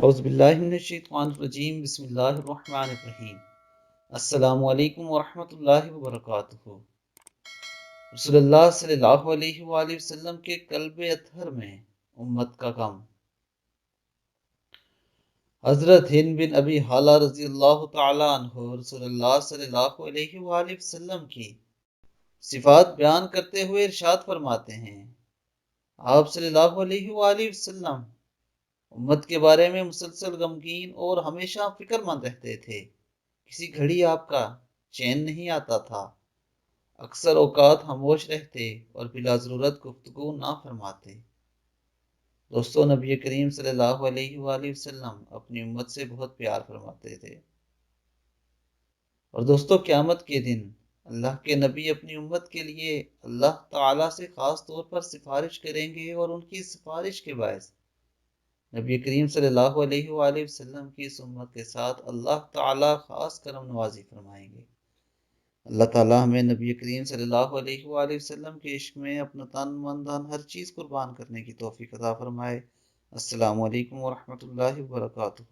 اعوذ باللہ من الشیطان الرجیم، بسم اللہ الرحمن الرحیم۔ السلام علیکم ورحمۃ اللہ وبرکاتہ۔ رسول اللہ صلی اللہ علیہ وآلہ وسلم کے قلب اطہر میں امت کا غم۔ حضرت ہند بن ابی حالہ رضی اللہ تعالیٰ عنہ رسول اللہ صلی اللہ علیہ وآلہ وسلم کی صفات بیان کرتے ہوئے ارشاد فرماتے ہیں، آپ صلی اللہ علیہ وآلہ وسلم امت کے بارے میں مسلسل غمگین اور ہمیشہ فکر مند رہتے تھے۔ کسی گھڑی آپ کا چین نہیں آتا تھا، اکثر اوقات خاموش رہتے اور بلا ضرورت گفتگو نہ فرماتے۔ دوستو، نبی کریم صلی اللہ علیہ وآلہ وسلم اپنی امت سے بہت پیار فرماتے تھے، اور دوستو قیامت کے دن اللہ کے نبی اپنی امت کے لیے اللہ تعالیٰ سے خاص طور پر سفارش کریں گے، اور ان کی سفارش کے باعث نبی کریم صلی اللہ علیہ وآلہ وسلم کی اس امت کے ساتھ اللہ تعالیٰ خاص کرم نوازی فرمائیں گے۔ اللہ تعالیٰ ہمیں نبی کریم صلی اللہ علیہ وآلہ وسلم کے عشق میں اپنا تن من دھن ہر چیز قربان کرنے کی توفیق عطا فرمائے۔ السلام علیکم ورحمۃ اللہ وبرکاتہ۔